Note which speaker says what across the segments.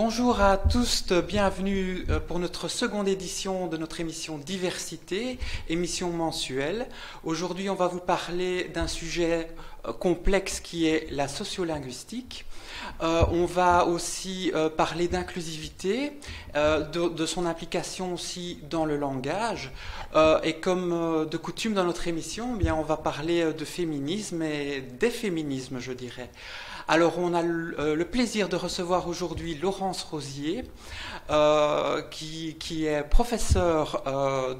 Speaker 1: Bonjour à tous, bienvenue pour notre seconde édition de notre émission Diversité, émission mensuelle. Aujourd'hui, on va vous parler d'un sujet complexe qui est la sociolinguistique. On va aussi parler d'inclusivité, de son implication aussi dans le langage. Et comme de coutume dans notre émission, eh bien, on va parler de féminisme et des féminismes, je dirais. Alors, on a le plaisir de recevoir aujourd'hui Laurence Rosier, qui est professeure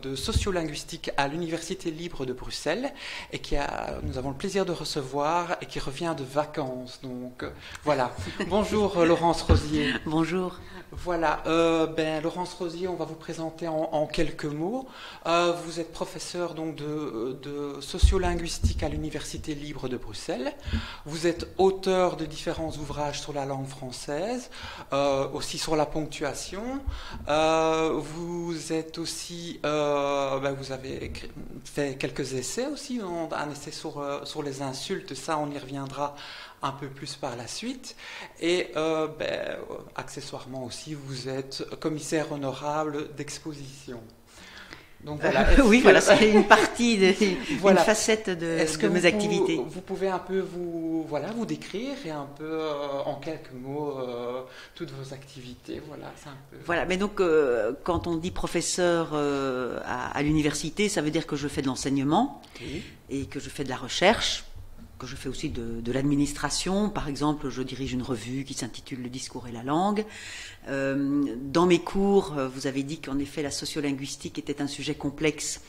Speaker 1: de sociolinguistique à l'Université libre de Bruxelles et nous avons le plaisir de recevoir et qui revient de vacances. Donc, voilà. Bonjour Laurence Rosier.
Speaker 2: Bonjour.
Speaker 1: Voilà, Laurence Rosier, on va vous présenter en quelques mots. Vous êtes professeure donc de sociolinguistique à l'Université libre de Bruxelles. Vous êtes auteur de différents ouvrages sur la langue française, aussi sur la ponctuation. Vous êtes aussi, vous avez fait quelques essais aussi, un essai sur les insultes, ça on y reviendra un peu plus par la suite. Et accessoirement aussi, vous êtes commissaire honorable d'exposition. Donc voilà.
Speaker 2: Oui, voilà, c'est une partie,
Speaker 1: voilà,
Speaker 2: une facette de mes activités.
Speaker 1: Vous pouvez un peu vous décrire et un peu en quelques mots toutes vos activités. Voilà, c'est un peu...
Speaker 2: Voilà, mais donc quand on dit professeur à l'université, ça veut dire que je fais de l'enseignement et que je fais de la recherche, que je fais aussi de l'administration. Par exemple, je dirige une revue qui s'intitule Le discours et la langue. Dans mes cours, vous avez dit qu'en effet la sociolinguistique était un sujet complexe.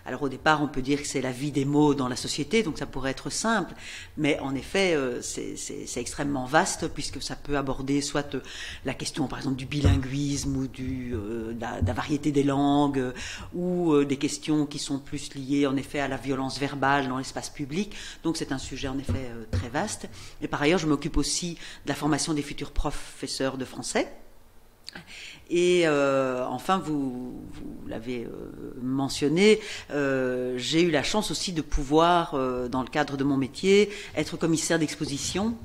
Speaker 2: Alors au départ, on peut dire que c'est la vie des mots dans la société, donc ça pourrait être simple, mais en effet, c'est extrêmement vaste puisque ça peut aborder soit la question, par exemple, du bilinguisme ou de la variété des langues, ou des questions qui sont plus liées en effet à la violence verbale dans l'espace public. Donc c'est un sujet en effet très vaste. Et par ailleurs, je m'occupe aussi de la formation des futurs professeurs de français. Et enfin, vous l'avez mentionné, j'ai eu la chance aussi de pouvoir, dans le cadre de mon métier, être commissaire d'exposition,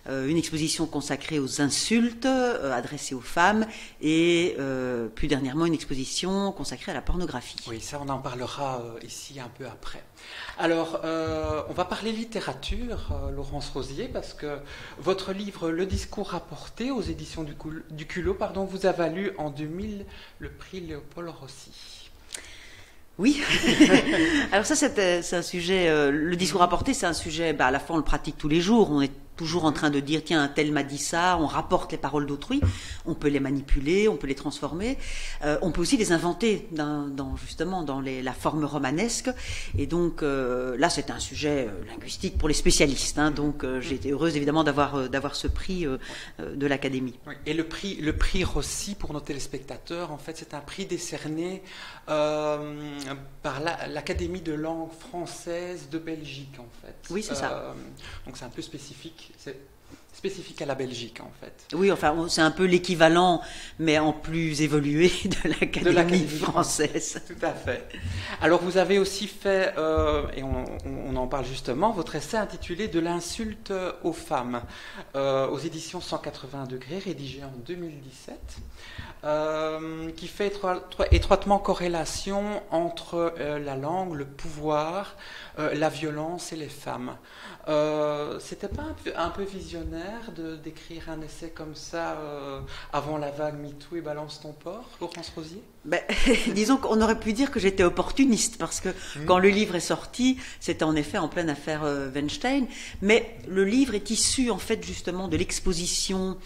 Speaker 2: une exposition consacrée aux insultes adressées aux femmes et plus dernièrement une exposition consacrée à la pornographie.
Speaker 1: Oui, ça on en parlera ici un peu après. Alors, on va parler littérature, Laurence Rosier, parce que votre livre « Le discours rapporté » aux éditions du Culot, vous a valu en 2000 le prix Léopold Rossi.
Speaker 2: Oui, alors ça c'est un sujet, le discours rapporté c'est un sujet, à la fois on le pratique tous les jours, on est toujours en train de dire tiens un tel m'a dit ça, on rapporte les paroles d'autrui, on peut les manipuler, on peut les transformer, on peut aussi les inventer justement dans la forme romanesque, et donc là c'est un sujet linguistique pour les spécialistes, donc j'ai été heureuse évidemment d'avoir ce prix de l'Académie.
Speaker 1: Oui. Et le prix Rossi pour nos téléspectateurs, en fait c'est un prix décerné par l'Académie de langue française de Belgique en fait.
Speaker 2: Oui, c'est ça.
Speaker 1: Donc c'est un peu spécifique. C'est spécifique à la Belgique, en fait.
Speaker 2: Oui, enfin, c'est un peu l'équivalent, mais en plus évolué de l'Académie française.
Speaker 1: Tout à fait. Alors, vous avez aussi fait, et on en parle justement, votre essai intitulé « De l'insulte aux femmes » aux éditions 180 degrés, rédigé en 2017, qui fait étroitement corrélation entre la langue, le pouvoir, la violence et les femmes. C'était pas un peu visionnaire d'écrire un essai comme ça avant la vague MeToo et Balance ton porc, Laurence Rosier?
Speaker 2: Disons qu'on aurait pu dire que j'étais opportuniste parce que quand le livre est sorti, c'était en effet en pleine affaire Weinstein, mais le livre est issu en fait justement de l'exposition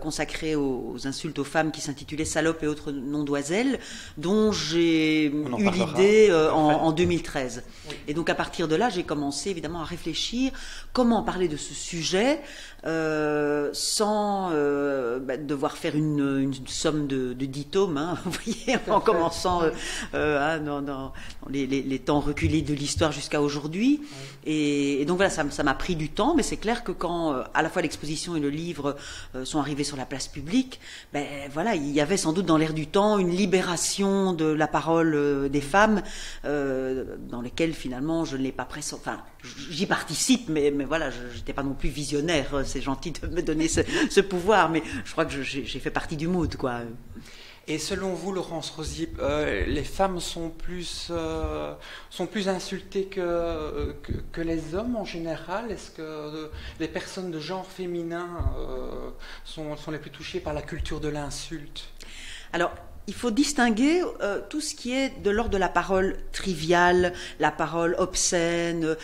Speaker 2: consacrée aux insultes aux femmes qui s'intitulait Salope et autres noms-d'oiselles, dont j'ai eu l'idée en 2013. Oui. Et donc à partir de là, j'ai commencé évidemment à réfléchir comment parler de ce sujet sans devoir faire une somme de 10 tomes, vous voyez, initiée en commençant dans les temps reculés de l'histoire jusqu'à aujourd'hui. Et donc voilà, ça m'a pris du temps, mais c'est clair que quand à la fois l'exposition et le livre sont arrivés sur la place publique, ben voilà, il y avait sans doute dans l'air du temps une libération de la parole des femmes, dans lesquelles finalement je ne l'ai pas j'y participe, mais voilà, je n'étais pas non plus visionnaire. C'est gentil de me donner ce pouvoir, mais je crois que j'ai fait partie du mood, quoi.
Speaker 1: Et selon vous, Laurence Rosier, les femmes sont plus insultées que les hommes en général? Est-ce que les personnes de genre féminin sont les plus touchées par la culture de l'insulte?
Speaker 2: Alors, il faut distinguer tout ce qui est de l'ordre de la parole triviale, la parole obscène,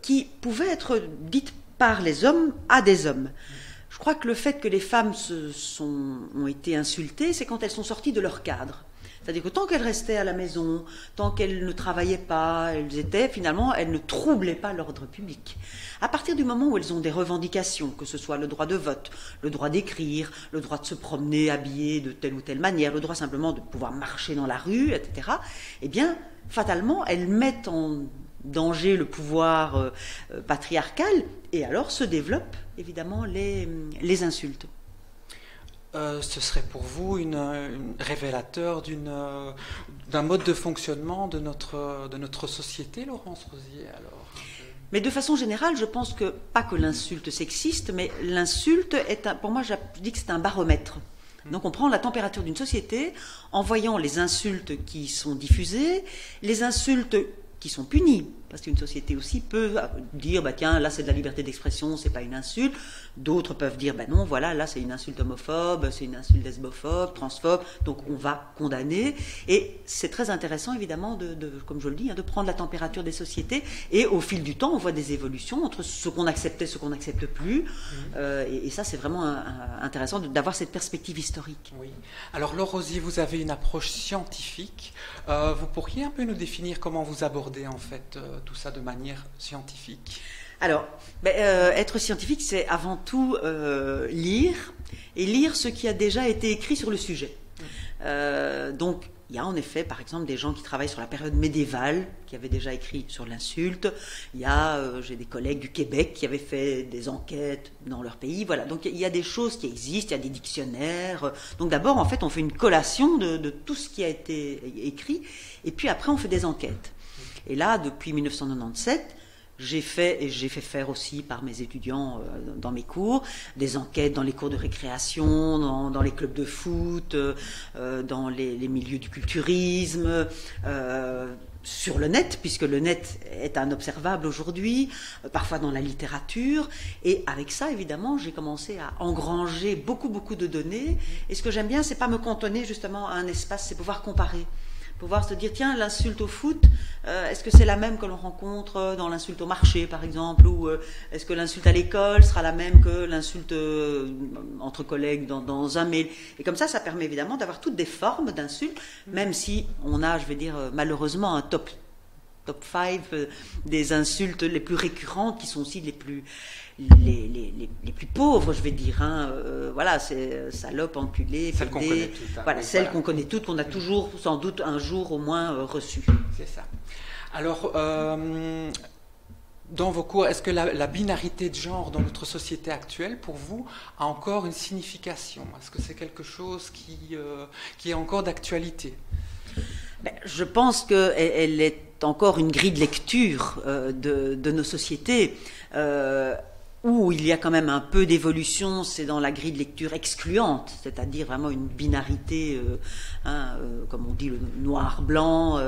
Speaker 2: qui pouvait être dite par les hommes à des hommes. Je crois que le fait que les femmes ont été insultées, c'est quand elles sont sorties de leur cadre. C'est-à-dire que tant qu'elles restaient à la maison, tant qu'elles ne travaillaient pas, elles ne troublaient pas l'ordre public. À partir du moment où elles ont des revendications, que ce soit le droit de vote, le droit d'écrire, le droit de se promener habillées de telle ou telle manière, le droit simplement de pouvoir marcher dans la rue, etc., eh bien, fatalement, elles mettent en danger le pouvoir patriarcal, et alors se développent évidemment les insultes.
Speaker 1: Ce serait pour vous une révélateur d'un mode de fonctionnement de notre société, Laurence Rosier, alors?
Speaker 2: Mais de façon générale, je pense que, pas que l'insulte sexiste, mais l'insulte pour moi, je dis que c'est un baromètre. Donc on prend la température d'une société en voyant les insultes qui sont diffusées, les insultes qui sont punies, parce qu'une société aussi peut dire, bah tiens, là c'est de la liberté d'expression, c'est pas une insulte. D'autres peuvent dire, bah non, voilà, là c'est une insulte homophobe, c'est une insulte lesbophobe, transphobe, donc on va condamner. Et c'est très intéressant évidemment, comme je le dis, de prendre la température des sociétés, et au fil du temps on voit des évolutions entre ce qu'on acceptait, ce qu'on n'accepte plus, et ça c'est vraiment intéressant d'avoir cette perspective historique.
Speaker 1: Oui. Alors Laure Rosier, vous avez une approche scientifique, vous pourriez un peu nous définir comment vous abordez en fait tout ça de manière scientifique?
Speaker 2: Alors, être scientifique, c'est avant tout lire, et lire ce qui a déjà été écrit sur le sujet. Donc, il y a en effet, par exemple, des gens qui travaillent sur la période médiévale, qui avaient déjà écrit sur l'insulte. J'ai des collègues du Québec qui avaient fait des enquêtes dans leur pays. Voilà, donc il y a des choses qui existent, il y a des dictionnaires. Donc d'abord, en fait, on fait une collation de tout ce qui a été écrit, et puis après, on fait des enquêtes. Et là, depuis 1997, j'ai fait faire aussi par mes étudiants dans mes cours, des enquêtes dans les cours de récréation, dans les clubs de foot, dans les milieux du culturisme, sur le net, puisque le net est un observable aujourd'hui, parfois dans la littérature. Et avec ça, évidemment, j'ai commencé à engranger beaucoup de données. Et ce que j'aime bien, c'est pas me cantonner justement à un espace, c'est pouvoir comparer. Pouvoir se dire, tiens, l'insulte au foot, est-ce que c'est la même que l'on rencontre dans l'insulte au marché, par exemple, ou est-ce que l'insulte à l'école sera la même que l'insulte entre collègues dans un mail? Et comme ça permet évidemment d'avoir toutes des formes d'insultes, même si on a, je vais dire, malheureusement un top 5 des insultes les plus récurrentes, qui sont aussi les plus pauvres, je vais dire. Voilà, c'est salope, enculé,
Speaker 1: celle qu'on connaît toutes.
Speaker 2: Voilà, oui, celle qu'on connaît toutes, qu'on a toujours, sans doute, un jour au moins reçues.
Speaker 1: C'est ça. Alors, dans vos cours, est-ce que la binarité de genre dans notre société actuelle, pour vous, a encore une signification? Est-ce que c'est quelque chose qui est encore d'actualité?
Speaker 2: Je pense qu'elle est encore une grille de lecture de nos sociétés, où il y a quand même un peu d'évolution. C'est dans la grille de lecture excluante, c'est-à-dire vraiment une binarité, comme on dit, le noir-blanc,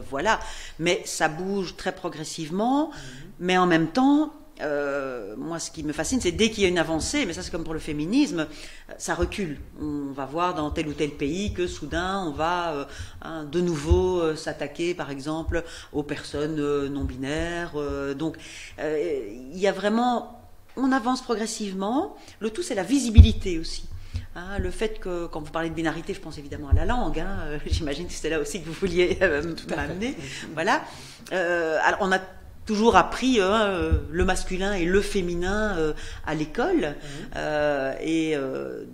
Speaker 2: voilà. Mais ça bouge très progressivement, mais en même temps, moi, ce qui me fascine, c'est dès qu'il y a une avancée, mais ça c'est comme pour le féminisme, ça recule. On va voir dans tel ou tel pays que soudain on va de nouveau s'attaquer, par exemple, aux personnes non binaires. Donc, il y a vraiment, on avance progressivement. Le tout, c'est la visibilité aussi. Le fait que, quand vous parlez de binarité, je pense évidemment à la langue. J'imagine que c'était là aussi que vous vouliez m'amener. Voilà. Alors, on a toujours appris le masculin et le féminin à l'école, et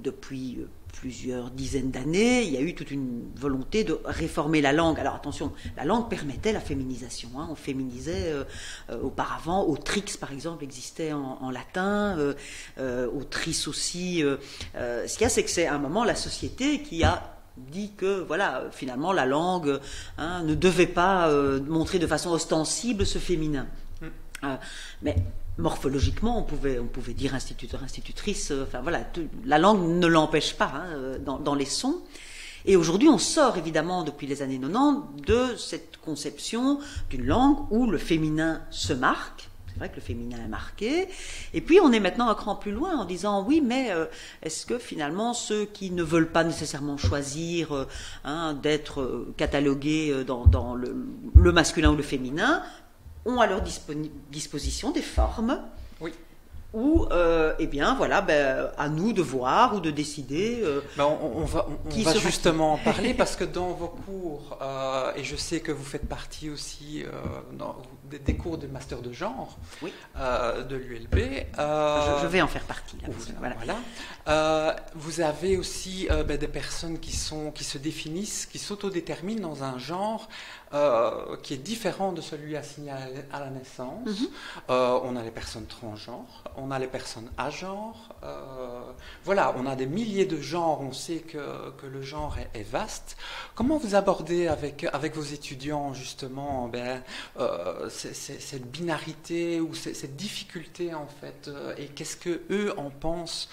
Speaker 2: depuis plusieurs dizaines d'années, il y a eu toute une volonté de réformer la langue. Alors attention, la langue permettait la féminisation. On féminisait auparavant. Autrix, par exemple, existait en latin. Autrice aussi. Ce qu'il y a, c'est que c'est à un moment la société qui a dit que voilà, finalement, la langue ne devait pas montrer de façon ostensible ce féminin. Mais morphologiquement, on pouvait dire instituteur, institutrice, enfin voilà, la langue ne l'empêche pas dans les sons. Et aujourd'hui, on sort évidemment depuis les années 90 de cette conception d'une langue où le féminin se marque. C'est vrai que le féminin est marqué. Et puis, on est maintenant un cran plus loin en disant oui, mais est-ce que finalement ceux qui ne veulent pas nécessairement choisir d'être catalogués dans le masculin ou le féminin ont à leur disposition des formes où, eh bien, voilà, à nous de voir ou de décider.
Speaker 1: On va justement en parler parce que dans vos cours, et je sais que vous faites partie aussi des cours de master de genre de l'ULB.
Speaker 2: Je vais en faire partie. Là,
Speaker 1: voilà. Vous avez aussi des personnes qui se définissent, qui s'autodéterminent dans un genre qui est différent de celui assigné à la naissance. On a les personnes transgenres, on a les personnes agenres. Voilà, on a des milliers de genres. On sait que le genre est vaste. Comment vous abordez avec vos étudiants justement cette binarité ou cette difficulté en fait, et qu'est-ce que eux en pensent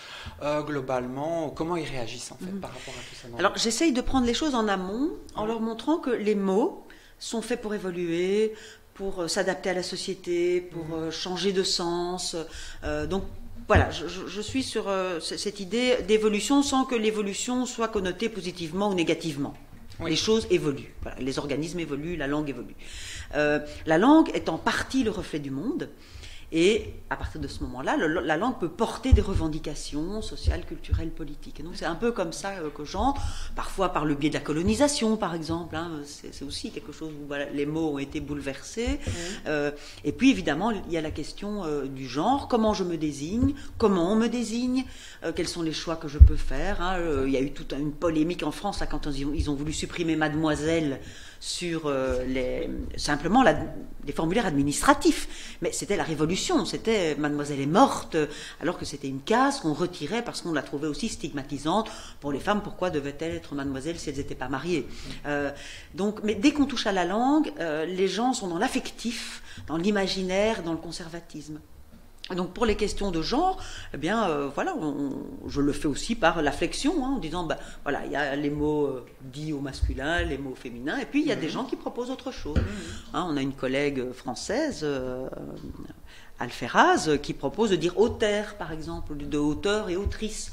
Speaker 1: globalement? Comment ils réagissent en fait par rapport à tout ça?
Speaker 2: Alors j'essaye de prendre les choses en amont en leur montrant que les mots sont faits pour évoluer, pour s'adapter à la société, pour changer de sens. Donc voilà, je suis sur cette idée d'évolution sans que l'évolution soit connotée positivement ou négativement. Les choses évoluent, voilà, les organismes évoluent, la langue évolue. La langue est en partie le reflet du monde. Et à partir de ce moment-là, la langue peut porter des revendications sociales, culturelles, politiques. Et donc c'est un peu comme ça que j'entre, parfois par le biais de la colonisation, par exemple. C'est aussi quelque chose où voilà, les mots ont été bouleversés. Et puis évidemment, il y a la question du genre, comment je me désigne, comment on me désigne, quels sont les choix que je peux faire. Il y a eu toute une polémique en France là, quand ils ont voulu supprimer mademoiselle sur simplement les formulaires administratifs. Mais c'était la révolution, c'était mademoiselle est morte, alors que c'était une case qu'on retirait parce qu'on la trouvait aussi stigmatisante pour les femmes. Pourquoi devait-elle être mademoiselle si elles n'étaient pas mariées? Mais dès qu'on touche à la langue, les gens sont dans l'affectif, dans l'imaginaire, dans le conservatisme. Donc pour les questions de genre, eh bien voilà, je le fais aussi par la flexion, en disant voilà, il y a les mots dits au masculin, les mots au féminin, et puis il y a des gens qui proposent autre chose. On a une collègue française, Alferraz, qui propose de dire auteur, par exemple, de auteur et autrice.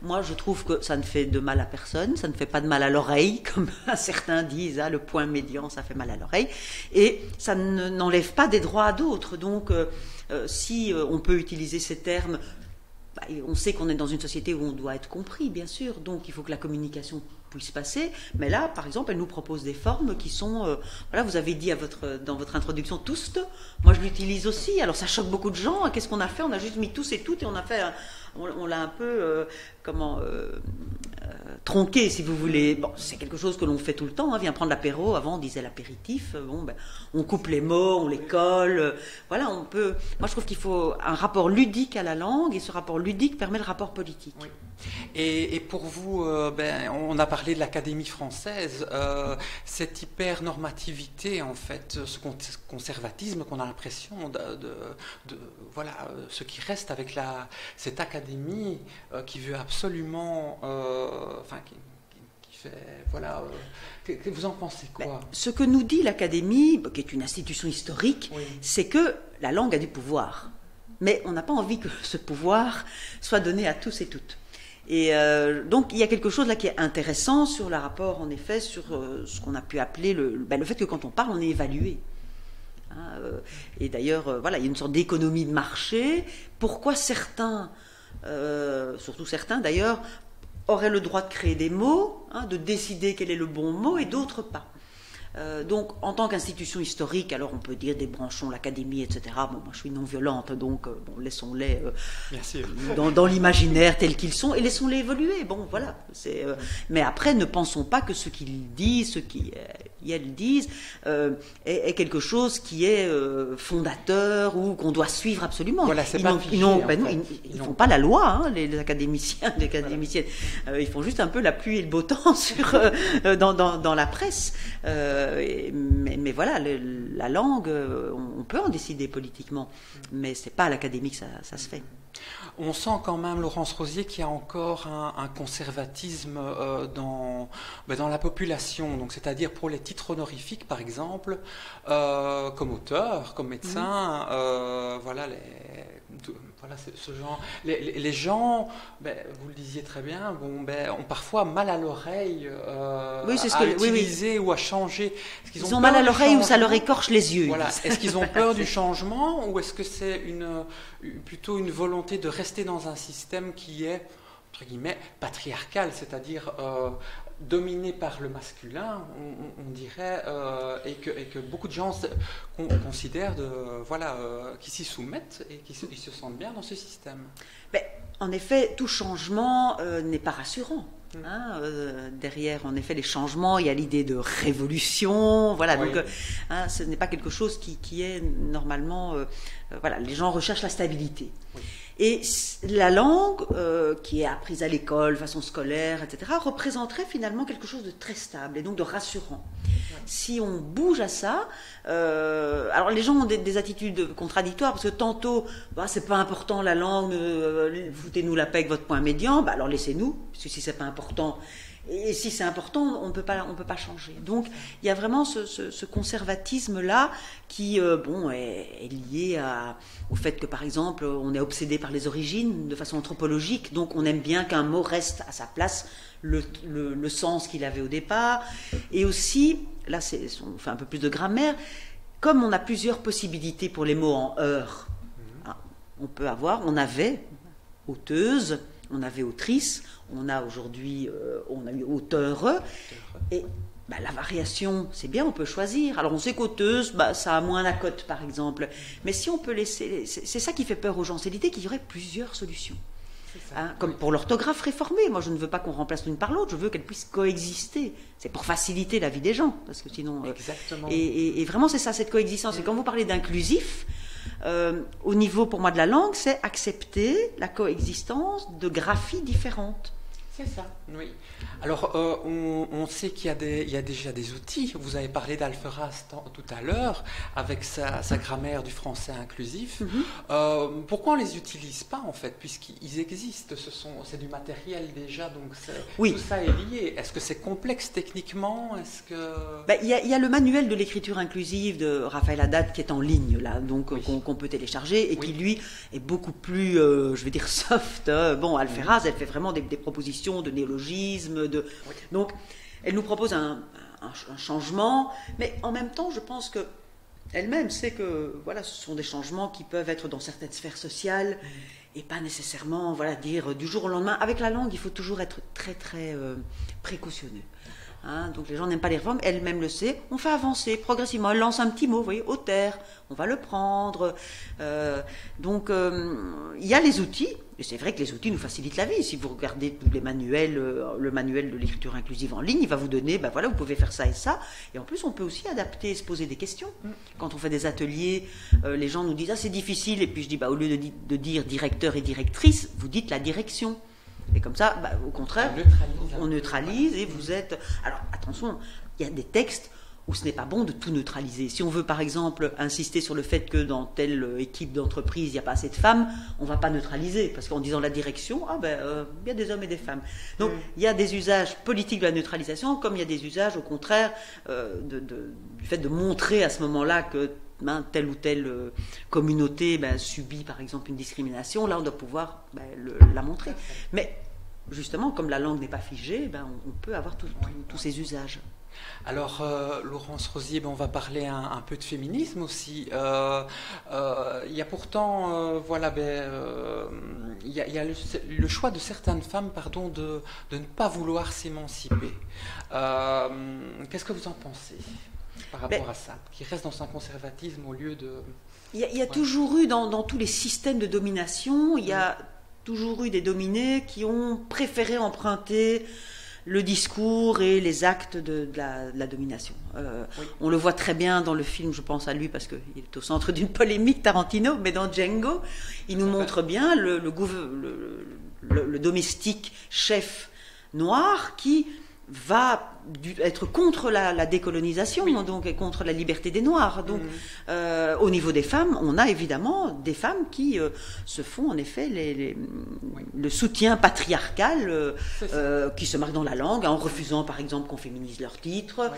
Speaker 2: Moi, je trouve que ça ne fait de mal à personne, ça ne fait pas de mal à l'oreille, comme certains disent, le point médian, ça fait mal à l'oreille, et ça n'enlève pas des droits à d'autres. Donc, si on peut utiliser ces termes, on sait qu'on est dans une société où on doit être compris, bien sûr, donc il faut que la communication puisse passer, mais là, par exemple, elle nous propose des formes qui sont, voilà, vous avez dit dans votre introduction, tous, moi je l'utilise aussi, alors ça choque beaucoup de gens, qu'est-ce qu'on a fait? On a juste mis tous et toutes, et on l'a un peu, tronqué, si vous voulez. Bon, c'est quelque chose que l'on fait tout le temps, viens prendre l'apéro, avant on disait l'apéritif, on coupe les mots, on les colle, voilà, on peut... Moi je trouve qu'il faut un rapport ludique à la langue, et ce rapport ludique permet le rapport politique.
Speaker 1: Oui. Et pour vous, on a parlé de l'Académie française, cette hyper-normativité, en fait, ce conservatisme qu'on a l'impression voilà, ce qui reste avec cette académie qui veut absolument, qui fait, voilà, vous en pensez quoi?
Speaker 2: Ce que nous dit l'Académie, qui est une institution historique, c'est que la langue a du pouvoir, mais on n'a pas envie que ce pouvoir soit donné à tous et toutes. Et donc il y a quelque chose là qui est intéressant sur le rapport, en effet, sur ce qu'on a pu appeler le fait que quand on parle, on est évalué. Et d'ailleurs, voilà, il y a une sorte d'économie de marché. Pourquoi certains, surtout certains d'ailleurs, auraient le droit de créer des mots, de décider quel est le bon mot, et d'autres pas. Donc, en tant qu'institution historique, alors on peut dire débranchons l'académie, etc. Bon, moi, je suis non violente, donc bon, laissons-les dans l'imaginaire tels qu'ils sont et laissons-les évoluer. Bon, voilà. Mais après, ne pensons pas que ce qu'ils disent, ce qu'elles disent, est quelque chose qui est fondateur ou qu'on doit suivre absolument.
Speaker 1: Voilà, c'est pas figé,
Speaker 2: ils font pas la loi, hein, les académiciens, les académiciennes. Voilà. Ils font juste un peu la pluie et le beau temps dans la presse. Mais voilà, la langue, on peut en décider politiquement, mais c'est pas à l'académie que ça se fait.
Speaker 1: On sent quand même, Laurence Rosier, qu'il y a encore un conservatisme dans la population. Donc, c'est-à-dire pour les titres honorifiques, par exemple, comme auteur, comme médecin, voilà ce genre. Les gens, vous le disiez très bien, ont parfois mal à l'oreille à utiliser ou à changer.
Speaker 2: Ils ont mal à l'oreille ou ça leur écorche les yeux.
Speaker 1: Voilà. Est-ce qu'ils ont peur du changement ou est-ce que c'est plutôt une volonté de rester dans un système qui est, entre guillemets, patriarcal, c'est-à-dire dominé par le masculin, on dirait, et que beaucoup de gens considèrent qu'ils s'y soumettent et qu'ils se sentent bien dans ce système.
Speaker 2: En effet, tout changement n'est pas rassurant. Derrière, en effet, les changements, il y a l'idée de révolution. Voilà, oui. Donc, ce n'est pas quelque chose qui est normalement. Voilà, les gens recherchent la stabilité. Oui. Et la langue, qui est apprise à l'école, façon scolaire, etc., représenterait finalement quelque chose de très stable et donc de rassurant. Ouais. Si on bouge à ça, alors les gens ont des attitudes contradictoires parce que tantôt, c'est pas important la langue, foutez-nous la paix avec votre point médian, alors laissez-nous, parce que si c'est pas important. Et si c'est important, on peut pas changer. Donc, il y a vraiment ce conservatisme-là qui, est lié au fait que, par exemple, on est obsédé par les origines de façon anthropologique. Donc, on aime bien qu'un mot reste à sa place, le sens qu'il avait au départ. Et aussi, là, on fait un peu plus de grammaire, comme on a plusieurs possibilités pour les mots en heure. On avait auteuse, on avait autrice, on a aujourd'hui, on a eu auteur, et la variation, c'est bien, on peut choisir. Alors on sait qu'auteuse, ça a moins la cote, par exemple. Mais si on peut laisser, c'est ça qui fait peur aux gens, c'est l'idée qu'il y aurait plusieurs solutions. Comme pour l'orthographe réformée, moi je ne veux pas qu'on remplace l'une par l'autre, je veux qu'elle puisse coexister. C'est pour faciliter la vie des gens, parce que sinon.
Speaker 1: Exactement.
Speaker 2: Et vraiment c'est ça, cette coexistence. Et quand vous parlez d'inclusif, au niveau pour moi de la langue, c'est accepter la coexistence de graphies différentes.
Speaker 1: C'est ça, oui. Alors, on sait qu'il y a déjà des outils. Vous avez parlé d'Alferaz tout à l'heure, avec sa grammaire du français inclusif. Mm-hmm. Pourquoi on ne les utilise pas, en fait, puisqu'ils existent? C'est du matériel déjà, donc tout ça est lié. Est-ce que c'est complexe techniquement?
Speaker 2: Il y a le manuel de l'écriture inclusive de Raphaël Haddad qui est en ligne, là, donc qu'on peut télécharger, et qui, lui, est beaucoup plus, je vais dire, soft. Alferaz, elle fait vraiment des propositions de néologisme, donc elle nous propose un changement, mais en même temps je pense que elle-même sait que ce sont des changements qui peuvent être dans certaines sphères sociales et pas nécessairement dire du jour au lendemain. Avec la langue il faut toujours être très très précautionneux. Donc les gens n'aiment pas les réformes, elle-même le sait, on fait avancer progressivement, elle lance un petit mot, vous voyez, auteur, on va le prendre, donc il y a les outils, et c'est vrai que les outils nous facilitent la vie. Si vous regardez tous les manuels, le manuel de l'écriture inclusive en ligne, il va vous donner, vous pouvez faire ça et ça, et en plus on peut aussi adapter et se poser des questions. Quand on fait des ateliers, les gens nous disent c'est difficile, et puis je dis au lieu de dire directeur et directrice, vous dites la direction. Et comme ça, au contraire, on neutralise et vous êtes... Alors, attention, il y a des textes où ce n'est pas bon de tout neutraliser. Si on veut, par exemple, insister sur le fait que dans telle équipe d'entreprise, il n'y a pas assez de femmes, on ne va pas neutraliser. Parce qu'en disant la direction, il y a des hommes et des femmes. Donc, il y a des usages politiques de la neutralisation, comme il y a des usages, au contraire, du fait de montrer à ce moment-là que telle ou telle communauté subit par exemple une discrimination, là on doit pouvoir la montrer. Mais justement, comme la langue n'est pas figée, on peut avoir tous ces usages.
Speaker 1: Alors, Laurence Rosier, on va parler un peu de féminisme aussi. Il y a pourtant, il y a le choix de certaines femmes, de ne pas vouloir s'émanciper. Qu'est-ce que vous en pensez ? par rapport à ça, qui reste dans un conservatisme au lieu de...
Speaker 2: Il y a toujours eu, dans tous les systèmes de domination, il y a toujours eu des dominés qui ont préféré emprunter le discours et les actes de la domination. On le voit très bien dans le film, je pense à lui parce qu'il est au centre d'une polémique, Tarantino, mais dans Django, il nous montre bien le domestique chef noir qui va être contre la décolonisation, donc et contre la liberté des Noirs. Donc, au niveau des femmes, on a évidemment des femmes qui se font en effet le soutien patriarcal, qui se marquent dans la langue, en refusant par exemple qu'on féminise leurs titres,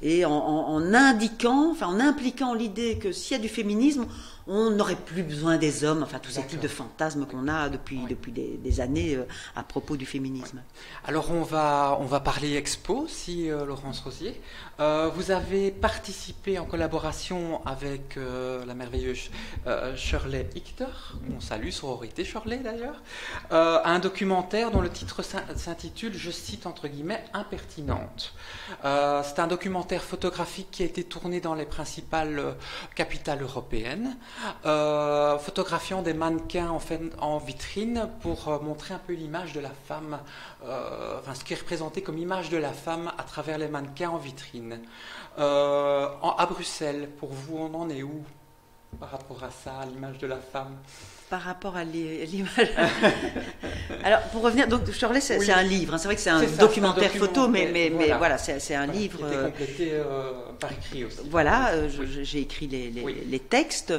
Speaker 2: et en impliquant l'idée que s'il y a du féminisme, on n'aurait plus besoin des hommes, enfin tous ces types de fantasmes qu'on a depuis des années à propos du féminisme.
Speaker 1: Alors on va parler expo, Laurence Rosier. Vous avez participé en collaboration avec la merveilleuse Shirley Hichter, on salue, sororité Shirley d'ailleurs, à un documentaire dont le titre s'intitule, je cite entre guillemets, Impertinente. C'est un documentaire photographique qui a été tourné dans les principales capitales européennes, photographiant des mannequins en vitrine pour montrer un peu l'image de la femme, ce qui est représenté comme image de la femme à travers les mannequins en vitrine. À Bruxelles, pour vous, on en est où par rapport à ça, à l'image de la femme?
Speaker 2: Par rapport à l'image. Alors, pour revenir, donc Shirley, c'est un livre. C'est vrai que c'est un documentaire photo, mais voilà, c'est un livre.
Speaker 1: Qui était complété par écrit aussi.
Speaker 2: Voilà, j'ai écrit les textes.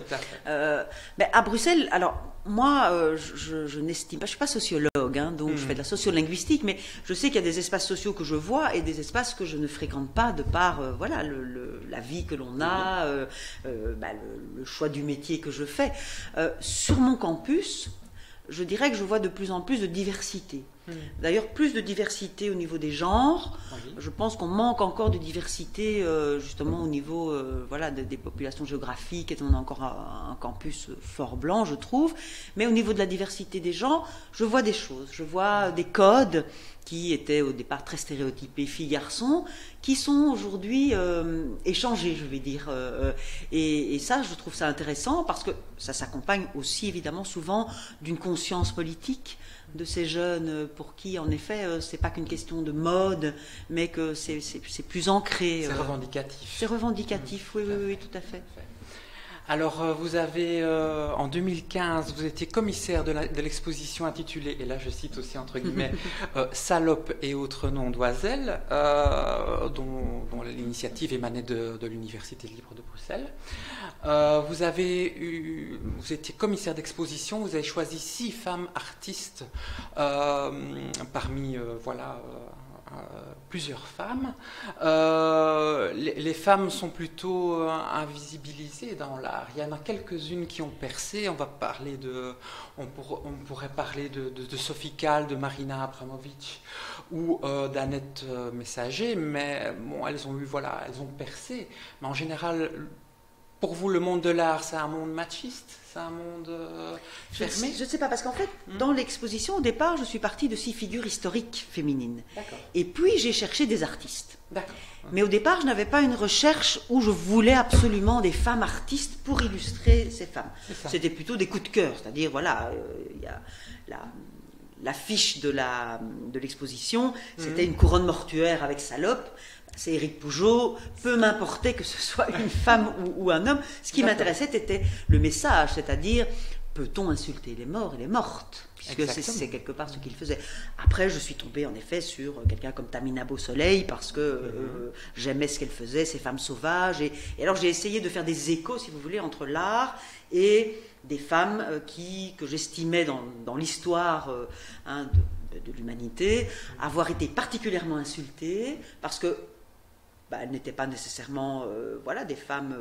Speaker 2: Mais à Bruxelles, alors moi, je n'estime pas, je suis pas sociologue, donc je fais de la sociolinguistique, mais je sais qu'il y a des espaces sociaux que je vois et des espaces que je ne fréquente pas de par la vie que l'on a, le choix du métier que je fais. Sur mon campus, je dirais que je vois de plus en plus de diversité. D'ailleurs, plus de diversité au niveau des genres. Je pense qu'on manque encore de diversité justement au niveau des populations géographiques, et on a encore un campus fort blanc, je trouve. Mais au niveau de la diversité des genres, je vois des choses. Je vois des codes qui étaient au départ très stéréotypés filles-garçons, qui sont aujourd'hui échangés, je vais dire. Et ça, je trouve ça intéressant parce que ça s'accompagne aussi évidemment souvent d'une conscience politique de ces jeunes pour qui, en effet, c'est pas qu'une question de mode, mais que c'est plus ancré.
Speaker 1: C'est revendicatif.
Speaker 2: C'est revendicatif, oui, tout à fait.
Speaker 1: Alors, vous avez, en 2015, vous étiez commissaire de l'exposition intitulée, et là je cite aussi entre guillemets, Salope et autres noms d'oiselles, dont l'initiative émanait de l'Université libre de Bruxelles. Vous étiez commissaire d'exposition, vous avez choisi 6 femmes artistes parmi, plusieurs femmes. Les femmes sont plutôt invisibilisées dans l'art. Il y en a quelques-unes qui ont percé. On pourrait parler de Sophie Calle, de Marina Abramovic ou d'Annette Messager, mais bon, elles ont percé. Mais en général, pour vous, le monde de l'art, c'est un monde machiste? C'est un monde fermé?
Speaker 2: Je ne sais pas, parce qu'en fait, dans l'exposition, au départ, je suis partie de 6 figures historiques féminines.
Speaker 1: D'accord.
Speaker 2: Et puis, j'ai cherché des artistes.
Speaker 1: D'accord.
Speaker 2: Mais au départ, je n'avais pas une recherche où je voulais absolument des femmes artistes pour illustrer ces femmes. C'était plutôt des coups de cœur, c'est-à-dire, il y a l'affiche de l'exposition, c'était une couronne mortuaire avec Salope. C'est Éric Pougeot, peu m'importait que ce soit une femme ou un homme. Ce qui m'intéressait, c'était le message, c'est-à-dire, peut-on insulter les morts et les mortes? Puisque c'est quelque part ce qu'il faisait. Après, je suis tombée en effet sur quelqu'un comme Tamina Beausoleil, parce que j'aimais ce qu'elle faisait, ces femmes sauvages. Et alors, j'ai essayé de faire des échos, si vous voulez, entre l'art et des femmes que j'estimais dans l'histoire de l'humanité, avoir été particulièrement insultées, parce que elles n'étaient pas nécessairement des femmes,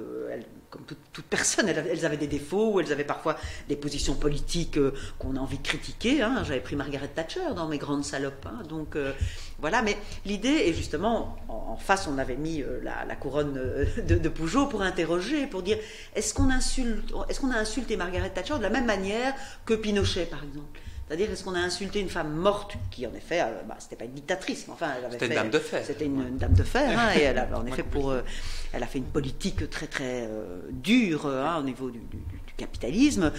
Speaker 2: comme toute personne, elles avaient des défauts, ou elles avaient parfois des positions politiques qu'on a envie de critiquer. J'avais pris Margaret Thatcher dans Mes grandes salopes. Donc mais l'idée est justement, en face on avait mis la couronne de Pougeot pour interroger, pour dire est-ce qu'on a insulté Margaret Thatcher de la même manière que Pinochet par exemple? C'est-à-dire, est-ce qu'on a insulté une femme morte qui, en effet, c'était pas une dictatrice, mais enfin, elle avait
Speaker 1: c'était une dame de fer.
Speaker 2: C'était une dame de fer, hein, et elle a, en effet, elle a fait une politique très très dure au niveau du capitalisme.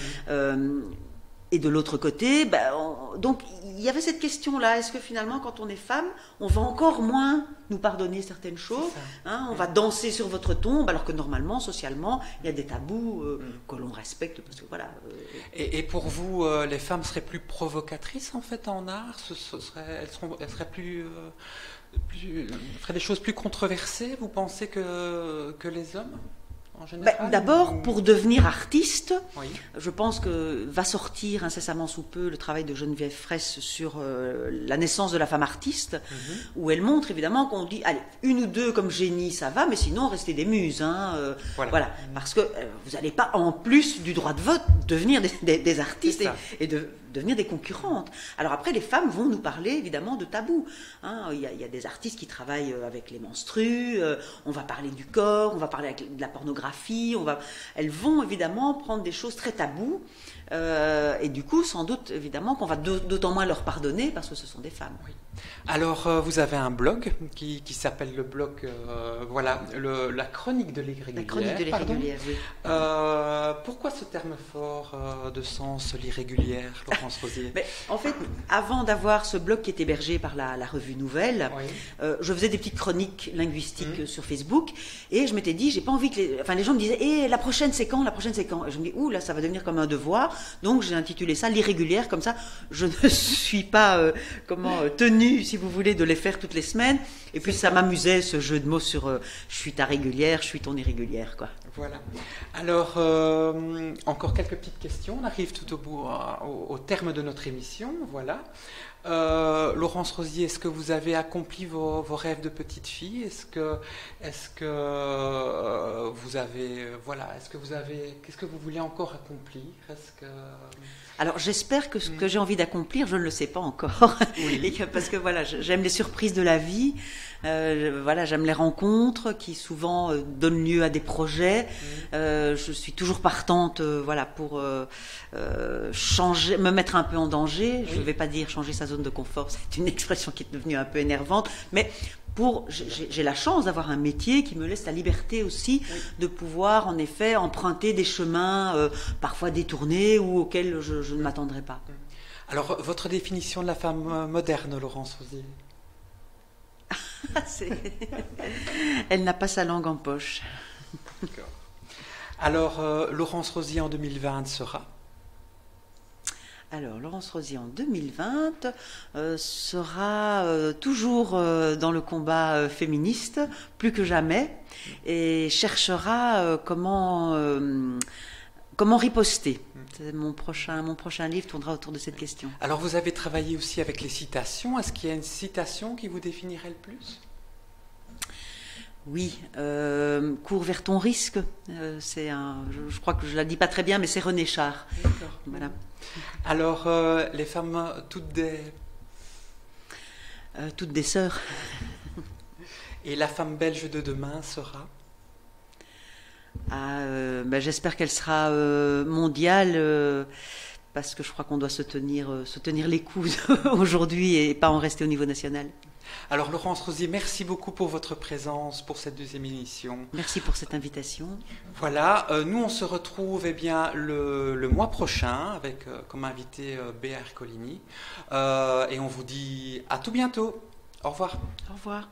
Speaker 2: Et de l'autre côté, donc il y avait cette question-là. Est-ce que finalement, quand on est femme, on va encore moins nous pardonner certaines choses, on va danser sur votre tombe, alors que normalement, socialement, il y a des tabous que l'on respecte, parce que voilà.
Speaker 1: Et pour vous, les femmes seraient plus provocatrices en fait en art. Elles feraient des choses plus controversées. Vous pensez que les hommes?
Speaker 2: D'abord, pour devenir artiste, je pense que va sortir incessamment sous peu le travail de Geneviève Fraisse sur la naissance de la femme artiste, où elle montre évidemment qu'on dit, allez, une ou deux comme génie, ça va, mais sinon, restez des muses. Voilà. Parce que vous n'allez pas, en plus du droit de vote, devenir des artistes et devenir des concurrentes. Alors après, les femmes vont nous parler évidemment de tabous. Il y a des artistes qui travaillent avec les menstrues, on va parler du corps, on va parler de la pornographie, elles vont évidemment prendre des choses très tabous, et du coup, sans doute, évidemment, qu'on va d'autant moins leur pardonner parce que ce sont des femmes.
Speaker 1: Oui. Alors, vous avez un blog qui s'appelle le blog, la chronique de l'irrégulière.
Speaker 2: La chronique de l'irrégulière, oui.
Speaker 1: Pourquoi ce terme fort de sens, l'irrégulière, Laurence Rosier?
Speaker 2: En fait, avant d'avoir ce blog qui est hébergé par la revue Nouvelle, je faisais des petites chroniques linguistiques sur Facebook, et je m'étais dit, j'ai pas envie que les gens me disaient, la prochaine c'est quand? Et je me dis, là, ça va devenir comme un devoir. Donc j'ai intitulé ça l'irrégulière, comme ça je ne suis pas tenue, si vous voulez, de les faire toutes les semaines. Et puis ça m'amusait, ce jeu de mots sur je suis ta régulière, je suis ton irrégulière, quoi.
Speaker 1: Voilà. Alors, encore quelques petites questions. On arrive tout au bout, au terme de notre émission. Voilà. Laurence Rosier, est-ce que vous avez accompli vos rêves de petite fille? Est-ce que vous avez, qu'est-ce que vous voulez encore accomplir?
Speaker 2: Alors j'espère que ce que j'ai envie d'accomplir, je ne le sais pas encore, parce que j'aime les surprises de la vie, j'aime les rencontres qui souvent donnent lieu à des projets. Je suis toujours partante, pour changer, me mettre un peu en danger. Je ne vais pas dire changer sa zone de confort, c'est une expression qui est devenue un peu énervante, mais j'ai la chance d'avoir un métier qui me laisse la liberté aussi de pouvoir en effet emprunter des chemins parfois détournés ou auxquels je ne m'attendrais pas.
Speaker 1: Alors, votre définition de la femme moderne, Laurence Rosier?
Speaker 2: Elle n'a pas sa langue en poche.
Speaker 1: D'accord. Alors, Laurence Rosier en 2020 sera?
Speaker 2: Alors, Laurence Rosier en 2020 sera toujours dans le combat féministe, plus que jamais, et cherchera comment riposter. Mon prochain livre tournera autour de cette question.
Speaker 1: Alors, vous avez travaillé aussi avec les citations. Est-ce qu'il y a une citation qui vous définirait le plus?
Speaker 2: Oui, cours vers ton risque. Je crois que je ne la dis pas très bien, mais c'est René Char.
Speaker 1: D'accord.
Speaker 2: Voilà.
Speaker 1: Alors, les femmes, toutes
Speaker 2: des sœurs.
Speaker 1: Et la femme belge de demain sera?
Speaker 2: J'espère qu'elle sera mondiale, parce que je crois qu'on doit se tenir les coudes aujourd'hui et pas en rester au niveau national.
Speaker 1: Alors Laurence Rosier, merci beaucoup pour votre présence pour cette deuxième émission.
Speaker 2: Merci pour cette invitation.
Speaker 1: Voilà, nous on se retrouve le mois prochain avec comme invité Béa Ercolini, et on vous dit à tout bientôt. Au revoir.
Speaker 2: Au revoir.